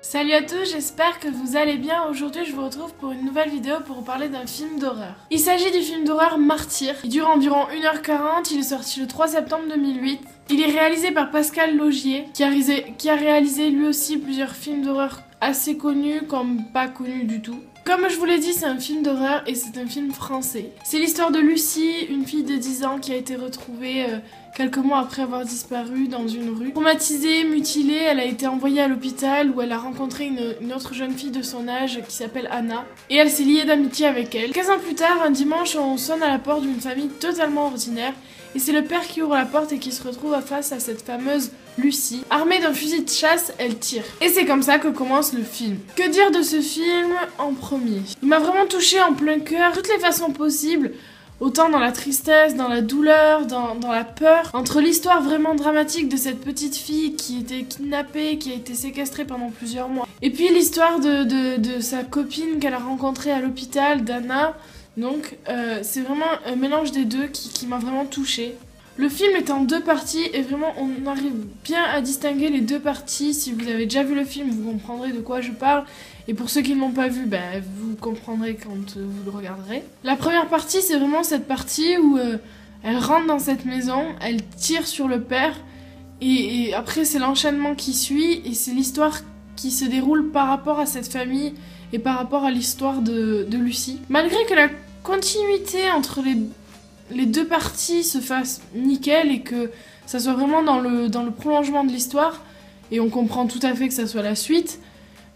Salut à tous, j'espère que vous allez bien. Aujourd'hui je vous retrouve pour une nouvelle vidéo pour vous parler d'un film d'horreur. Il s'agit du film d'horreur Martyr. Il dure environ 1h40, il est sorti le 3 septembre 2008. Il est réalisé par Pascal Laugier, qui a réalisé lui aussi plusieurs films d'horreur assez connus comme pas connus du tout. Comme je vous l'ai dit, c'est un film d'horreur et c'est un film français. C'est l'histoire de Lucie, une fille de 10 ans qui a été retrouvée quelques mois après avoir disparu dans une rue. Traumatisée, mutilée, elle a été envoyée à l'hôpital où elle a rencontré une autre jeune fille de son âge qui s'appelle Anna. Et elle s'est liée d'amitié avec elle. 15 ans plus tard, un dimanche, on sonne à la porte d'une famille totalement ordinaire. Et c'est le père qui ouvre la porte et qui se retrouve face à cette fameuse Lucie. Armée d'un fusil de chasse, elle tire. Et c'est comme ça que commence le film. Que dire de ce film en premier? Il m'a vraiment touchée en plein cœur, toutes les façons possibles. Autant dans la tristesse, dans la douleur, dans la peur. Entre l'histoire vraiment dramatique de cette petite fille qui était kidnappée, qui a été séquestrée pendant plusieurs mois. Et puis l'histoire de sa copine qu'elle a rencontrée à l'hôpital, d'Anna. Donc c'est vraiment un mélange des deux qui m'a vraiment touchée. Le film est en deux parties et vraiment on arrive bien à distinguer les deux parties. Si vous avez déjà vu le film, vous comprendrez de quoi je parle. Et pour ceux qui ne l'ont pas vu, vous comprendrez quand vous le regarderez. La première partie, c'est vraiment cette partie où elle rentre dans cette maison, elle tire sur le père. Et après, c'est l'enchaînement qui suit et c'est l'histoire qui se déroule par rapport à cette famille et par rapport à l'histoire de Lucie. Malgré que la continuité entre les deux parties se fasse nickel et que ça soit vraiment dans le prolongement de l'histoire, et on comprend tout à fait que ça soit la suite,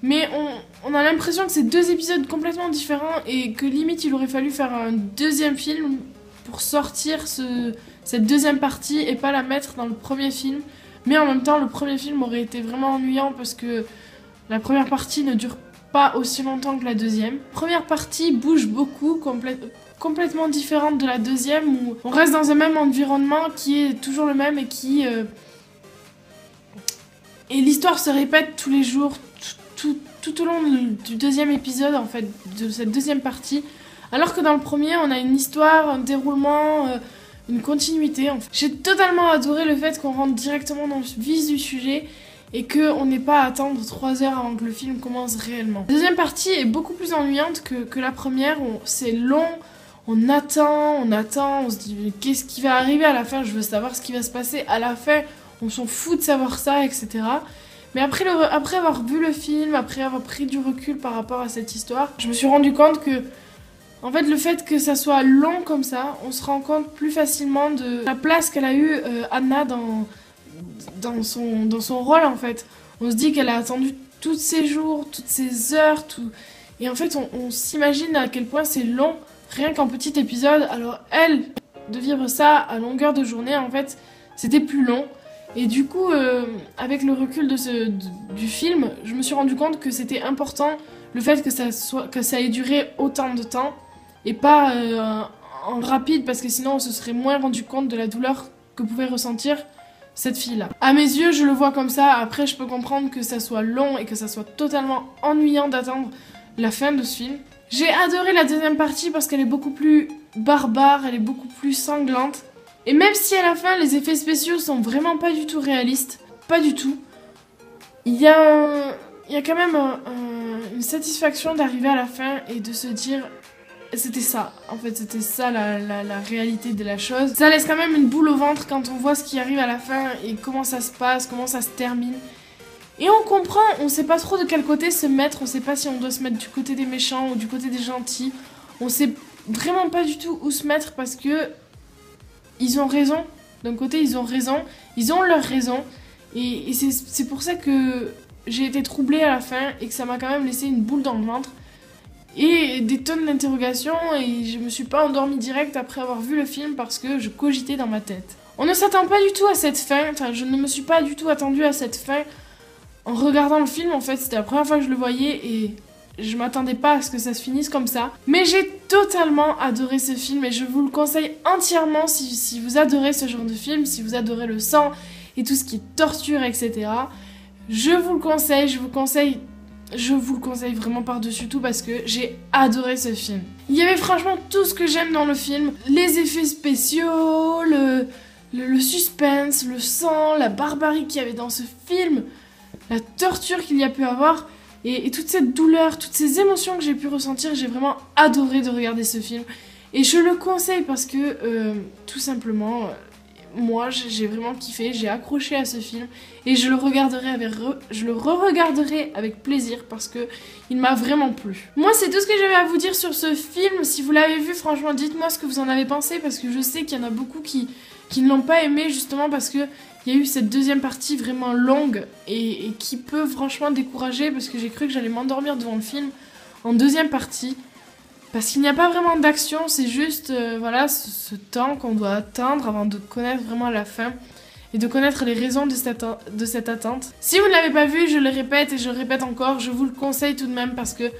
mais on a l'impression que c'est deux épisodes complètement différents et que limite il aurait fallu faire un deuxième film pour sortir cette deuxième partie et pas la mettre dans le premier film. Mais en même temps, le premier film aurait été vraiment ennuyant parce que la première partie ne dure pas aussi longtemps que la deuxième. Première partie bouge beaucoup, complètement différente de la deuxième, où on reste dans un même environnement qui est toujours le même et et l'histoire se répète tous les jours, tout au long du deuxième épisode, en fait, de cette deuxième partie. Alors que dans le premier, on a une histoire, un déroulement, une continuité. En fait. J'ai totalement adoré le fait qu'on rentre directement dans le vif du sujet et qu'on n'ait pas à attendre 3 heures avant que le film commence réellement. La deuxième partie est beaucoup plus ennuyante que la première. C'est long, on attend, on se dit mais qu'est-ce qui va arriver à la fin? Je veux savoir ce qui va se passer à la fin. On s'en fout de savoir ça, etc. Mais après avoir vu le film, après avoir pris du recul par rapport à cette histoire, je me suis rendu compte que, en fait, le fait que ça soit long comme ça, on se rend compte plus facilement de la place qu'elle a eue, Anna, dans son rôle, en fait. On se dit qu'elle a attendu tous ces jours, toutes ces heures, tout. Et en fait, on s'imagine à quel point c'est long, rien qu'en petit épisode. Alors, elle, de vivre ça à longueur de journée, en fait, c'était plus long. Et du coup, avec le recul du film, je me suis rendu compte que c'était important le fait que ça ait duré autant de temps et pas en rapide, parce que sinon on se serait moins rendu compte de la douleur que pouvait ressentir cette fille-là. À mes yeux, je le vois comme ça. Après, je peux comprendre que ça soit long et que ça soit totalement ennuyant d'attendre la fin de ce film. J'ai adoré la deuxième partie parce qu'elle est beaucoup plus barbare, elle est beaucoup plus sanglante. Et même si à la fin les effets spéciaux sont vraiment pas du tout réalistes, pas du tout, il y a quand même une satisfaction d'arriver à la fin et de se dire c'était ça, en fait c'était ça la réalité de la chose. Ça laisse quand même une boule au ventre quand on voit ce qui arrive à la fin et comment ça se passe, comment ça se termine. Et on comprend, on sait pas trop de quel côté se mettre, on sait pas si on doit se mettre du côté des méchants ou du côté des gentils. On sait vraiment pas du tout où se mettre parce que ils ont raison, d'un côté ils ont raison, ils ont leur raison, et c'est pour ça que j'ai été troublée à la fin et que ça m'a quand même laissé une boule dans le ventre et des tonnes d'interrogations, et je me suis pas endormie direct après avoir vu le film parce que je cogitais dans ma tête. On ne s'attend pas du tout à cette fin, enfin je ne me suis pas du tout attendue à cette fin en regardant le film. En fait c'était la première fois que je le voyais et je m'attendais pas à ce que ça se finisse comme ça. Mais j'ai totalement adoré ce film et je vous le conseille entièrement si vous adorez ce genre de film, si vous adorez le sang et tout ce qui est torture, etc. Je vous le conseille, je vous le conseille vraiment par-dessus tout parce que j'ai adoré ce film. Il y avait franchement tout ce que j'aime dans le film. Les effets spéciaux, le suspense, le sang, la barbarie qu'il y avait dans ce film, la torture qu'il y a pu avoir. et toute cette douleur, toutes ces émotions que j'ai pu ressentir, j'ai vraiment adoré de regarder ce film. Et je le conseille parce que, tout simplement, moi j'ai vraiment kiffé, j'ai accroché à ce film et je le re-regarderai avec plaisir parce que il m'a vraiment plu. Moi c'est tout ce que j'avais à vous dire sur ce film. Si vous l'avez vu, franchement dites-moi ce que vous en avez pensé parce que je sais qu'il y en a beaucoup qui ne l'ont pas aimé justement parce que il y a eu cette deuxième partie vraiment longue et qui peut franchement décourager parce que j'ai cru que j'allais m'endormir devant le film en deuxième partie. Parce qu'il n'y a pas vraiment d'action, c'est juste voilà, ce temps qu'on doit atteindre avant de connaître vraiment la fin et de connaître les raisons de cette attente. Si vous ne l'avez pas vu, je le répète et je le répète encore, je vous le conseille tout de même parce que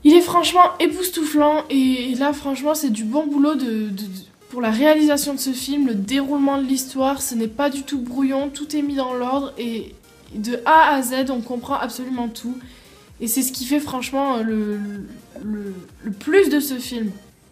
il est franchement époustouflant et là franchement c'est du bon boulot pour la réalisation de ce film, le déroulement de l'histoire, ce n'est pas du tout brouillon, tout est mis dans l'ordre et de A à Z on comprend absolument tout. Et c'est ce qui fait franchement le plus de ce film.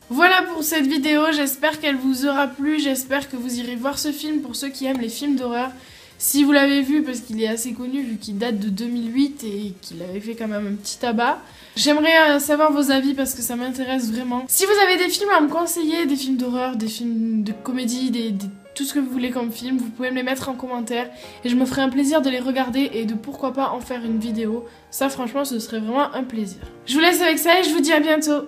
Voilà pour cette vidéo, j'espère qu'elle vous aura plu, j'espère que vous irez voir ce film pour ceux qui aiment les films d'horreur. Si vous l'avez vu, parce qu'il est assez connu vu qu'il date de 2008 et qu'il avait fait quand même un petit tabac. J'aimerais savoir vos avis parce que ça m'intéresse vraiment. Si vous avez des films à me conseiller, des films d'horreur, des films de comédie, tout ce que vous voulez comme film, vous pouvez me les mettre en commentaire et je me ferai un plaisir de les regarder et de pourquoi pas en faire une vidéo. Ça franchement ce serait vraiment un plaisir. Je vous laisse avec ça et je vous dis à bientôt.